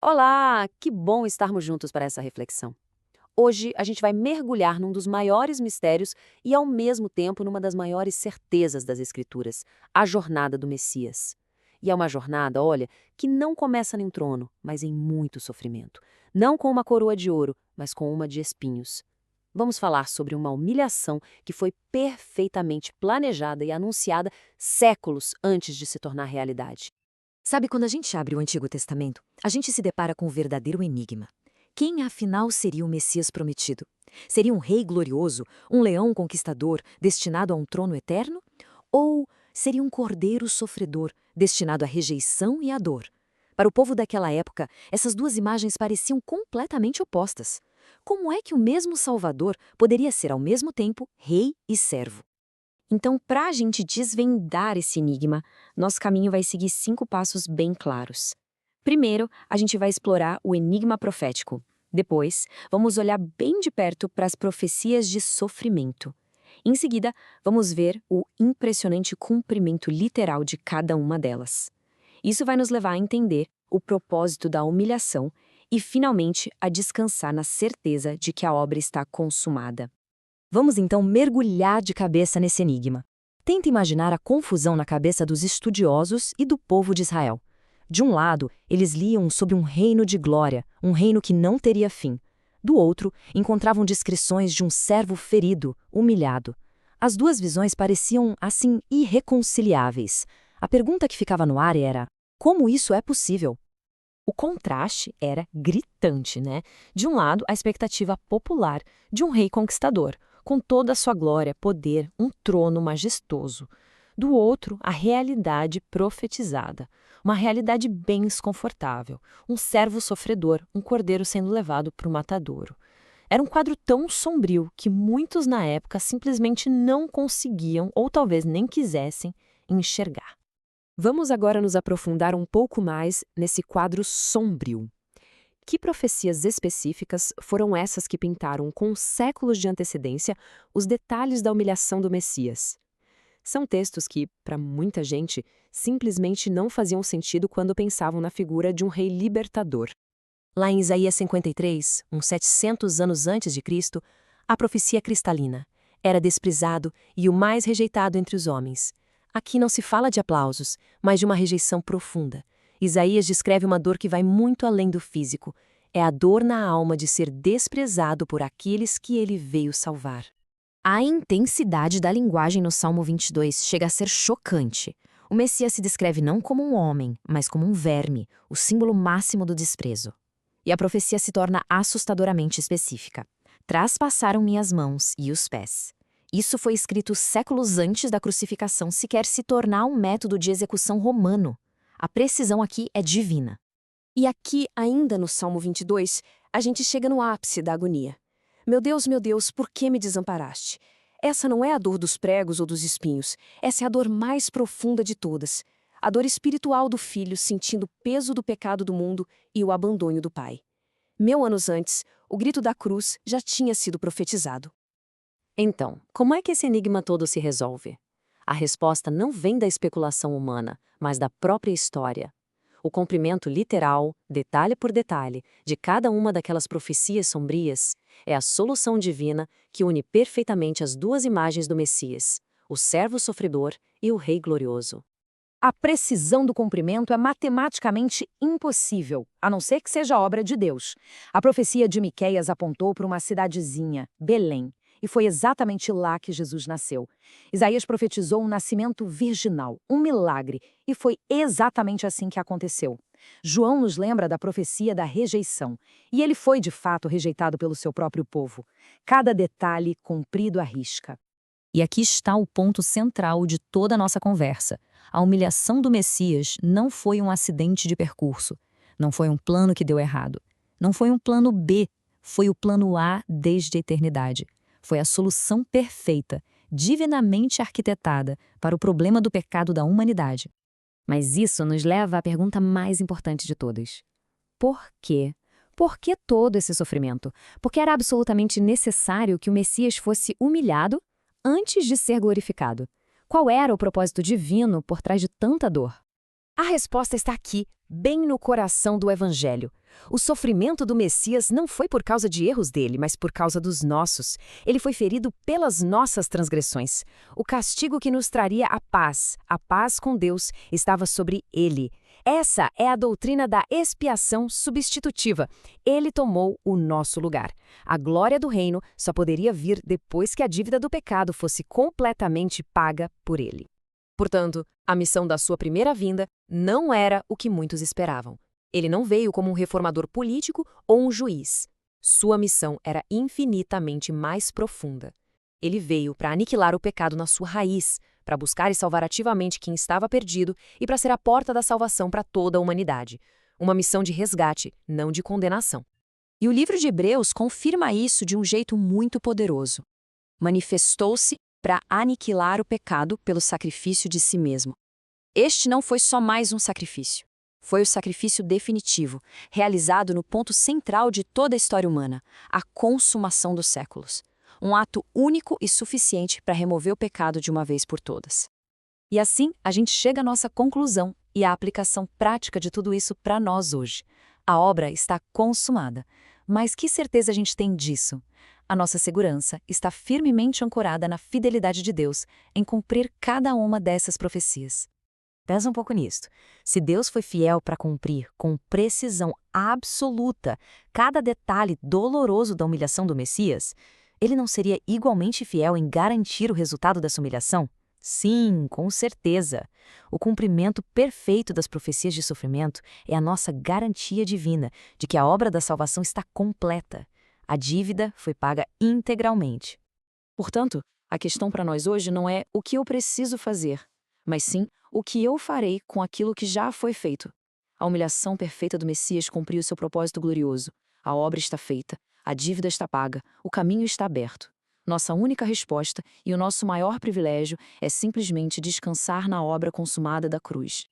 Olá, que bom estarmos juntos para essa reflexão. Hoje a gente vai mergulhar num dos maiores mistérios e, ao mesmo tempo, numa das maiores certezas das Escrituras, a jornada do Messias. E é uma jornada, olha, que não começa em trono, mas em muito sofrimento. Não com uma coroa de ouro, mas com uma de espinhos. Vamos falar sobre uma humilhação que foi perfeitamente planejada e anunciada séculos antes de se tornar realidade. Sabe, quando a gente abre o Antigo Testamento, a gente se depara com um verdadeiro enigma. Quem, afinal, seria o Messias prometido? Seria um rei glorioso, um leão conquistador destinado a um trono eterno? Ou seria um cordeiro sofredor destinado à rejeição e à dor? Para o povo daquela época, essas duas imagens pareciam completamente opostas. Como é que o mesmo Salvador poderia ser ao mesmo tempo rei e servo? Então, para a gente desvendar esse enigma, nosso caminho vai seguir 5 passos bem claros. Primeiro, a gente vai explorar o enigma profético. Depois, vamos olhar bem de perto para as profecias de sofrimento. Em seguida, vamos ver o impressionante cumprimento literal de cada uma delas. Isso vai nos levar a entender o propósito da humilhação e, finalmente, a descansar na certeza de que a obra está consumada. Vamos então mergulhar de cabeça nesse enigma. Tenta imaginar a confusão na cabeça dos estudiosos e do povo de Israel. De um lado, eles liam sobre um reino de glória, um reino que não teria fim. Do outro, encontravam descrições de um servo ferido, humilhado. As duas visões pareciam, assim, irreconciliáveis. A pergunta que ficava no ar era: como isso é possível? O contraste era gritante, né? De um lado, a expectativa popular de um rei conquistador, com toda a sua glória, poder, um trono majestoso. Do outro, a realidade profetizada, uma realidade bem desconfortável, um servo sofredor, um cordeiro sendo levado para o matadouro. Era um quadro tão sombrio que muitos na época simplesmente não conseguiam, ou talvez nem quisessem, enxergar. Vamos agora nos aprofundar um pouco mais nesse quadro sombrio. Que profecias específicas foram essas que pintaram com séculos de antecedência os detalhes da humilhação do Messias? São textos que, para muita gente, simplesmente não faziam sentido quando pensavam na figura de um rei libertador. Lá em Isaías 53, uns 700 anos antes de Cristo, a profecia cristalina: era desprezado e o mais rejeitado entre os homens. Aqui não se fala de aplausos, mas de uma rejeição profunda. Isaías descreve uma dor que vai muito além do físico. É a dor na alma de ser desprezado por aqueles que ele veio salvar. A intensidade da linguagem no Salmo 22 chega a ser chocante. O Messias se descreve não como um homem, mas como um verme, o símbolo máximo do desprezo. E a profecia se torna assustadoramente específica. Traspassaram minhas mãos e os pés. Isso foi escrito séculos antes da crucificação sequer se tornar um método de execução romano. A precisão aqui é divina. E aqui, ainda no Salmo 22, a gente chega no ápice da agonia. Meu Deus, por que me desamparaste? Essa não é a dor dos pregos ou dos espinhos. Essa é a dor mais profunda de todas. A dor espiritual do filho sentindo o peso do pecado do mundo e o abandono do pai. 1000 anos antes, o grito da cruz já tinha sido profetizado. Então, como é que esse enigma todo se resolve? A resposta não vem da especulação humana, mas da própria história. O cumprimento literal, detalhe por detalhe, de cada uma daquelas profecias sombrias é a solução divina que une perfeitamente as duas imagens do Messias, o servo sofredor e o rei glorioso. A precisão do cumprimento é matematicamente impossível, a não ser que seja obra de Deus. A profecia de Miqueias apontou para uma cidadezinha, Belém, e foi exatamente lá que Jesus nasceu. Isaías profetizou um nascimento virginal, um milagre, e foi exatamente assim que aconteceu. João nos lembra da profecia da rejeição, e ele foi de fato rejeitado pelo seu próprio povo. Cada detalhe cumprido à risca. E aqui está o ponto central de toda a nossa conversa. A humilhação do Messias não foi um acidente de percurso. Não foi um plano que deu errado. Não foi um plano B. Foi o plano A desde a eternidade. Foi a solução perfeita, divinamente arquitetada, para o problema do pecado da humanidade. Mas isso nos leva à pergunta mais importante de todas. Por quê? Por que todo esse sofrimento? Porque era absolutamente necessário que o Messias fosse humilhado antes de ser glorificado. Qual era o propósito divino por trás de tanta dor? A resposta está aqui, bem no coração do Evangelho. O sofrimento do Messias não foi por causa de erros dele, mas por causa dos nossos. Ele foi ferido pelas nossas transgressões. O castigo que nos traria a paz com Deus, estava sobre ele. Essa é a doutrina da expiação substitutiva. Ele tomou o nosso lugar. A glória do reino só poderia vir depois que a dívida do pecado fosse completamente paga por ele. Portanto, a missão da sua primeira vinda não era o que muitos esperavam. Ele não veio como um reformador político ou um juiz. Sua missão era infinitamente mais profunda. Ele veio para aniquilar o pecado na sua raiz, para buscar e salvar ativamente quem estava perdido e para ser a porta da salvação para toda a humanidade. Uma missão de resgate, não de condenação. E o livro de Hebreus confirma isso de um jeito muito poderoso. Manifestou-se para aniquilar o pecado pelo sacrifício de si mesmo. Este não foi só mais um sacrifício. Foi o sacrifício definitivo, realizado no ponto central de toda a história humana, a consumação dos séculos. Um ato único e suficiente para remover o pecado de uma vez por todas. E assim, a gente chega à nossa conclusão e à aplicação prática de tudo isso para nós hoje. A obra está consumada. Mas que certeza a gente tem disso? A nossa segurança está firmemente ancorada na fidelidade de Deus em cumprir cada uma dessas profecias. Pensa um pouco nisto. Se Deus foi fiel para cumprir com precisão absoluta cada detalhe doloroso da humilhação do Messias, ele não seria igualmente fiel em garantir o resultado dessa humilhação? Sim, com certeza. O cumprimento perfeito das profecias de sofrimento é a nossa garantia divina de que a obra da salvação está completa. A dívida foi paga integralmente. Portanto, a questão para nós hoje não é o que eu preciso fazer, mas sim o que eu farei com aquilo que já foi feito. A humilhação perfeita do Messias cumpriu seu propósito glorioso. A obra está feita, a dívida está paga, o caminho está aberto. Nossa única resposta e o nosso maior privilégio é simplesmente descansar na obra consumada da cruz.